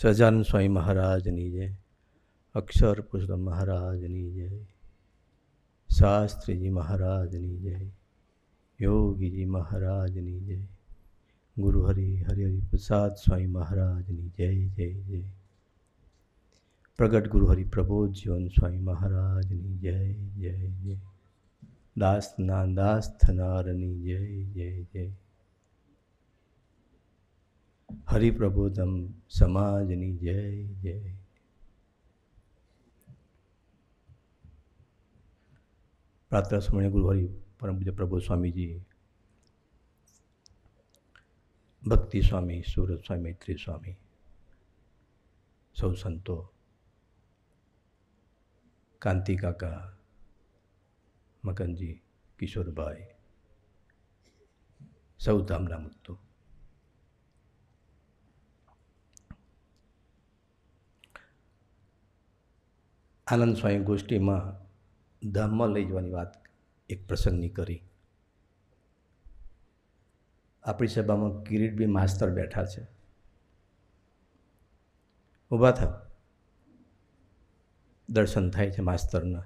સહજાનંદ સ્વામી મહારાજની જય, અક્ષર પુરુષોત્તમ મહારાજની જય, શાસ્ત્રીજી મહારાજની જય, યોગીજી મહારાજની જય, ગુરુ હરિ પ્રસાદ સ્વામી મહારાજની જય જય જય, પ્રગટ ગુરુ હરિ પ્રબોધ જીવન સ્વામી મહારાજની જય જય જય, દાસના દાસ થનારની જય જય જય, હરિપ્રબોધમ સમાજની જય જય. પ્રાતઃ સમયે ગુરુ હરિ પરમ પૂજ્ય પ્રબોધ સ્વામીજી, ભક્તિ સ્વામી, સુરત સ્વામી, મૈત્રી સ્વામી, સૌ સંતો, કાંતિ કાકા, મકનજી, કિશોરભાઈ, સૌ ધામના મુક્તો. આનંદ સ્વામી ગોષ્ઠીમાં ધામમાં લઈ જવાની વાત એક પ્રસંગની કરી. આપણી સભામાં કિરીટભાઈ માસ્તર બેઠા છે. ઊભા થાવ, દર્શન થાય છે માસ્તરના.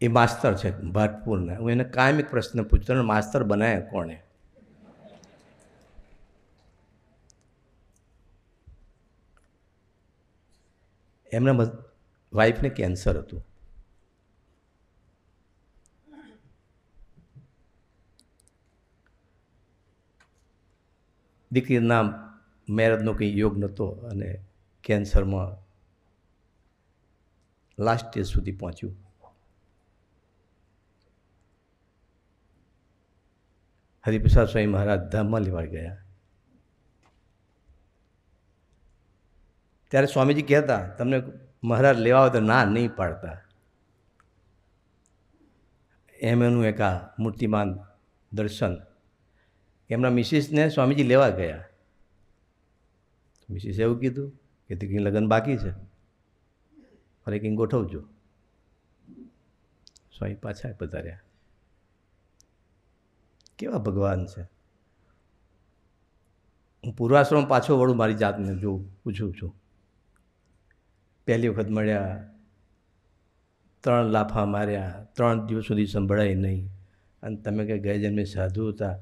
એ માસ્તર છે ભાટપુરના. હું એને કાયમ એક પ્રશ્ન પૂછતો, માસ્તર બનાવ્યા કોણે? એમના વાઈફને કેન્સર હતું. દીકરીના મેરેજનો કંઈ યોગ નહોતો અને કેન્સરમાં લાસ્ટ સ્ટેજ સુધી પહોંચ્યું. હરિપ્રસાદ સ્વામી મહારાજ ધામમાં લેવા ગયા. ત્યારે સ્વામીજી કહેતા, તમને મહારાજ લેવા આવે તો ના નહીં પાડતા. એમ એનું એક આ મૂર્તિમાન દર્શન. એમના મિસિસને સ્વામીજી લેવા ગયા. મિસિસે એવું કીધું કે તે કંઈ લગ્ન બાકી છે, અરે કંઈ ગોઠવજો. સ્વામી પાછા પધાર્યા. કેવા ભગવાન છે! હું પૂર્વાશ્રમ પાછો વળું, મારી જાતને જોઉં, પૂછું છું. પહેલી વખત મળ્યા, 3 લાફા માર્યા, 3 દિવસ સુધી સંભળાય નહીં, અને તમે કંઈ ગયા જન્મે સાધુ હતા.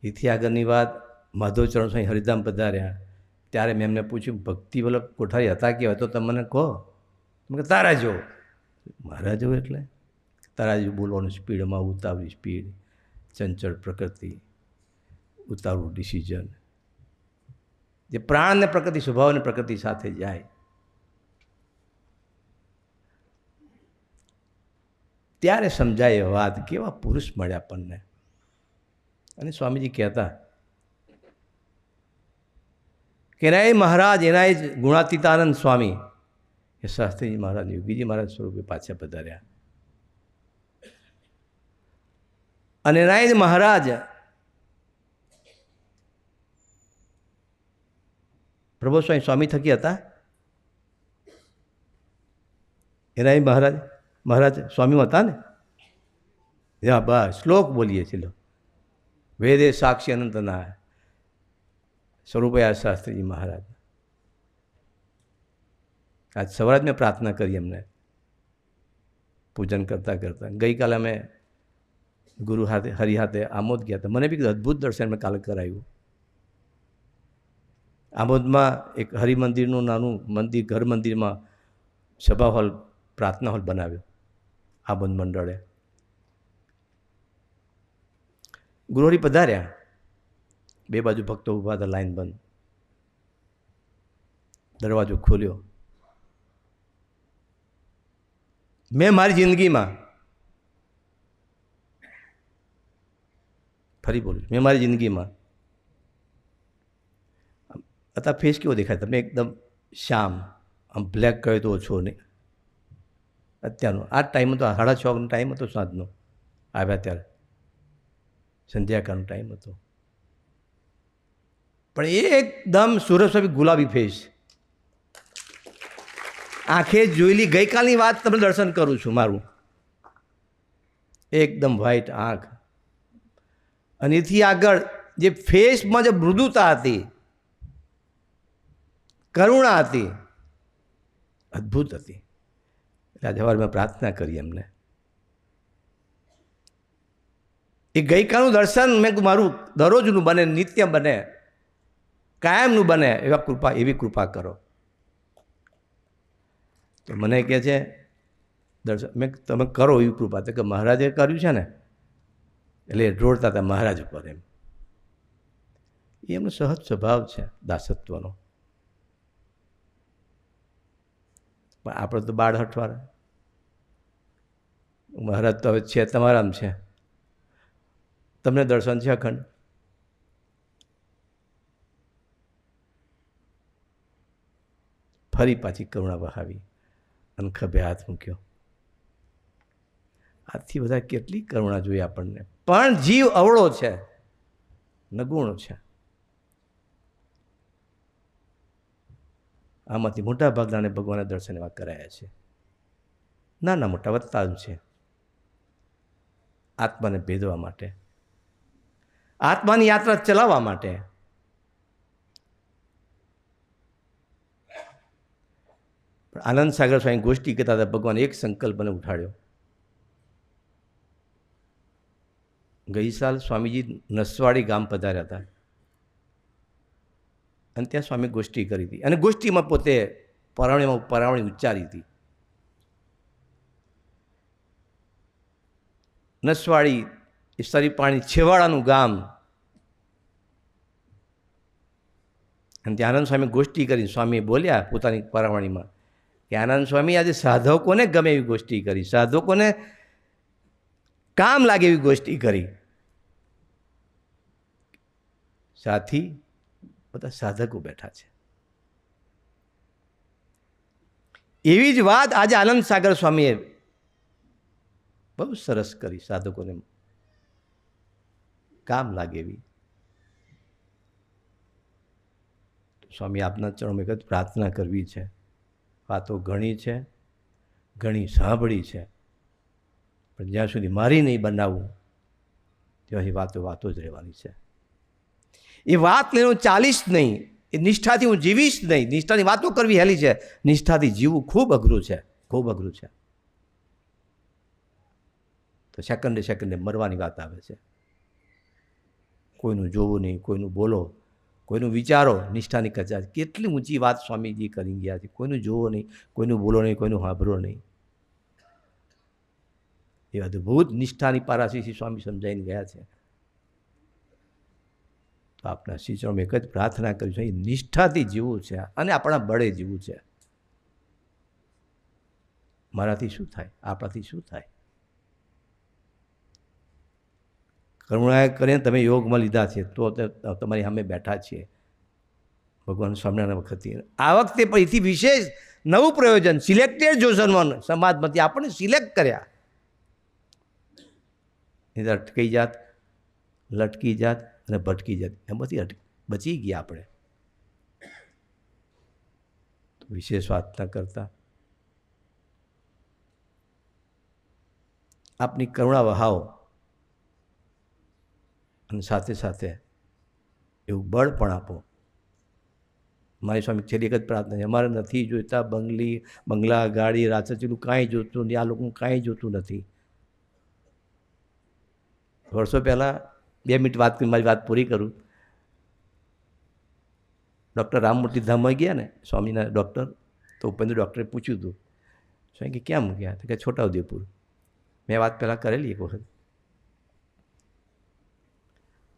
એથી આગળની વાત, માધવચરણ સ્વામી હરિધામ પધાર્યા ત્યારે મેં એમને પૂછ્યું, ભક્તિ વલ્લભ કોઠારી હતા કેવા? તો તમે મને કહો. તમે કે તારા જો. મારા જો એટલે તારા જો બોલવાનું સ્પીડમાં ઉતાવળી સ્પીડ, ચંચળ પ્રકૃતિ, ઉતાવળું ડિસિઝન, જે પ્રાણને પ્રકૃતિ, સ્વભાવને પ્રકૃતિ સાથે જાય. ત્યારે સમજાય એ વાત, કેવા પુરુષ મળ્યા આપણને. અને સ્વામીજી કહેતા કે એનાય મહારાજ, એનાય જ ગુણાતીતાનંદ સ્વામી એ શાસ્ત્રીજી મહારાજ, યોગીજી મહારાજ સ્વરૂપે પાછા પધાર્યા. અને એનાય જ મહારાજ પ્રબોધ સ્વામી સ્વામી થકી હતા. એનાય મહારાજ સ્વામી હતા ને. હા બસ, શ્લોક બોલીએ છીએ. વેદે સાક્ષી અનંતના સ્વરૂપે આ શાસ્ત્રીજી મહારાજ. આજ સવારે જ મેં પ્રાર્થના કરી એમને પૂજન કરતાં કરતાં. ગઈકાલે અમે ગુરુ હાથે, હરિ હાથે આમોદ ગયા હતા. મને બી અદ્ભુત દર્શન મેં કાલે કરાવ્યું. આમોદમાં એક હરિમંદિરનું નાનું મંદિર, ઘર મંદિરમાં સભા હોલ, પ્રાર્થના હોલ બનાવ્યો આમોદ મંડળે. ગુરુહરિ પધાર્યા, 2 બાજુ ભક્તો ઊભા હતા, લાઈન બંધ. દરવાજો ખોલ્યો. મેં મારી જિંદગીમાં, ફરી બોલું, મેં મારી જિંદગીમાં, અત્યારે ફેસ કેવો દેખાય તમને? એકદમ શ્યામ, આમ બ્લેક કહે તો ઓછો નહીં. અત્યારનો આ ટાઈમ હતો, 6:30નો ટાઈમ હતો સાંજનો. આવ્યા ત્યારે સંધ્યાકાળનો ટાઈમ હતો. પણ એકદમ સુરજ ગુલાબી ફેસ. આંખે જોયેલી ગઈકાલની વાત તમને દર્શન કરું છું મારું. એકદમ વ્હાઈટ આંખ, અને એથી આગળ જે ફેસમાં જે મૃદુતા હતી, કરુણા હતી, અદ્ભુત હતી. એટલે આજે સવારે મેં પ્રાર્થના કરી એમને. એ ગઈકાલનું દર્શન મેં મારું દરરોજનું બને, નિત્ય બને, કાયમનું બને એવી કૃપા કરો. તો મને કહે છે દર્શન, મેં તમે કરો એવી કૃપા. તો કે મહારાજે કર્યું છે ને, એટલે રોડતા હતા મહારાજ ઉપર. એમ એ એમનો સહજ સ્વભાવ છે દાસત્વનો. પણ આપણે તો બાળ હઠવાડા. મહારાજ તો હવે છે તમારામ છે, તમને દર્શન છે અખંડ. ફરી પાછી કરુણા વહાવી અને ખભે હાથ મૂક્યો. આથી બધા કેટલી કરુણા જોઈએ આપણને. પણ જીવ અવળો છે, નગુણો છે. આમાંથી મોટા ભાગનાને ભગવાનના દર્શન એવા કરાયા છે. નાના મોટા વધતા જ છે. આત્માને ભેદવા માટે, આત્માની યાત્રા ચલાવવા માટે. આનંદ સાગર સ્વામી ગોષ્ઠી કહેતા હતા, ભગવાન એક સંકલ્પને ઉઠાડ્યો. ગઈ સાલ સ્વામીજી નસવાડી ગામ પધાર્યા હતા અને ત્યાં સ્વામી ગોષ્ઠી કરી હતી. અને ગોષ્ઠીમાં પોતે પરાવણી ઉચ્ચારી હતી. નસવાડી એ સરીપાણી છેવાડાનું ગામ. અને ત્યાં આનંદ સ્વામી ગોષ્ઠી કરી. સ્વામી બોલ્યા પોતાની પરાવણીમાં કે આનંદ સ્વામી આજે સાધકોને ગમે એવી ગોષ્ઠી કરી, સાધકોને કામ લાગે એવી ગોષ્ઠી કરી. સાથી બધા સાધકો બેઠા છે. એવી જ વાત આજે આનંદ સાગર સ્વામીએ બહુ સરસ કરી, સાધકોને કામ લાગે એવી. સ્વામી આપના ચરણોમાં એક જ પ્રાર્થના કરવી છે. વાતો ઘણી છે, ઘણી સાંભળી છે, પણ જ્યાં સુધી મારી નહીં બનાવવું ત્યાં વાતો જ રહેવાની છે. એ વાત લઈને હું ચાલીશ નહીં, એ નિષ્ઠાથી હું જીવીશ નહીં. નિષ્ઠાની વાતો કરવી હેલી છે, નિષ્ઠાથી જીવવું ખૂબ અઘરું છે, ખૂબ અઘરું છે. તો સેકન્ડે મરવાની વાત આવે છે. કોઈનું જોવું નહીં, કોઈનું બોલો, કોઈનું વિચારો. નિષ્ઠાની કચાશ કેટલી ઊંચી વાત સ્વામીજી કરી ગયા છે. કોઈનું જોવો નહીં, કોઈનું બોલો નહીં, કોઈનું સાંભળો નહીં. એ અદ્ભુત નિષ્ઠાની પારાશીથી સ્વામી સમજાઈને ગયા છે. તો આપણા શિષ્યોમાં એક જ પ્રાર્થના કરી છે, નિષ્ઠાથી જીવવું છે અને આપણા બળે જીવવું છે. મારાથી શું થાય, આપણાથી શું થાય? કરુણા કરીને તમે યોગમાં લીધા છે તો તમારી સામે બેઠા છીએ ભગવાન સ્વામિનારાયણ વખતથી. આ વખતે પણ એથી વિશેષ નવું પ્રયોજન, સિલેક્ટેડ જોશનમાં સમાજમાંથી આપણને સિલેક્ટ કર્યા. નહીં અટકી જાત, લટકી જાત અને ભટકી જાત, એમાંથી બચી ગયા આપણે. તો વિશેષ વાત ન કરતા આપની કરુણા વહાવો અને સાથે સાથે એવું બળ પણ આપો. મારી સ્વામી છેલ્લી એક જ પ્રાર્થના છે, અમારે નથી જોઈતા બંગલા, ગાડી, રાચચીલું કાંઈ જોતું નથી. આ લોકોનું કાંઈ જોતું નથી. વર્ષો પહેલાં 2 મિનિટ વાત કરી, મારી વાત પૂરી કરું. ડૉક્ટર રામમૂર્તિ ધામમાં ગયા ને સ્વામીના ડૉક્ટર, તો ઉપેન્દ્ર ડૉક્ટરે પૂછ્યું હતું, સ્વામી કે ક્યાં ગયા? તો કે છોટાઉદેપુર. મેં વાત પહેલાં કરેલી એક વખત.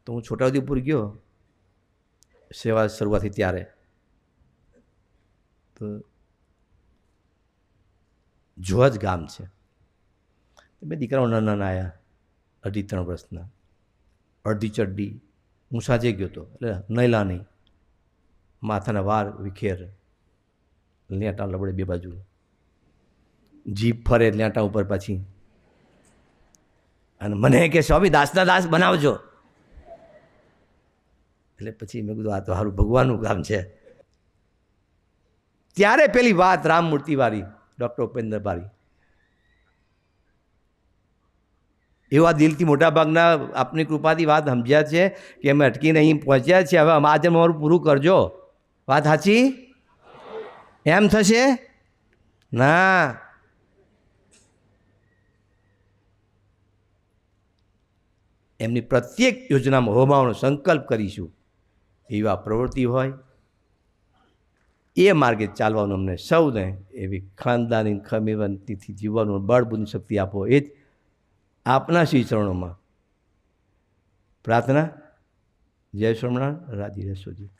તો હું છોટાઉદેપુર ગયો સેવા શરૂઆતથી ત્યારે. તો જોજ ગામ છે. બે દીકરાઓ નાના આવ્યા, 2.5-3 વર્ષના, અડધી ચડ્ડી. હું સાંજે ગયો હતો એટલે નૈલા નહીં, માથાના વાળ વિખેર, લેટા લબડે બે બાજુ, જીભ ફરે લેટા ઉપર પાછી. અને મને કે સ્વામી દાસના દાસ બનાવજો. એટલે પછી મેં કીધું આ તો સારું ભગવાનનું કામ છે. ત્યારે પેલી વાત રામમૂર્તિવાળી, ડૉક્ટર ઉપેન્દ્રવાળી, એવા દિલથી મોટાભાગના આપની કૃપાથી વાત સમજ્યા છે કે અમે અટકીને અહીં પહોંચ્યા છીએ. હવે આજે મારું પૂરું કરજો. વાત સાચી? એમ થશે ના. એમની પ્રત્યેક યોજનામાં હોવાનો સંકલ્પ કરીશું. એવા પ્રવૃત્તિ હોય એ માર્ગે ચાલવાનું અમને સૌને એવી ખાનદાની ખમીવંતીથી જીવવાનું બળ બુદ્ધિ શક્તિ આપો. એ જ આપના શ્રી ચરણોમાં પ્રાર્થના. જય સ્વામિનારાયણ. રાજી રહેશોજી.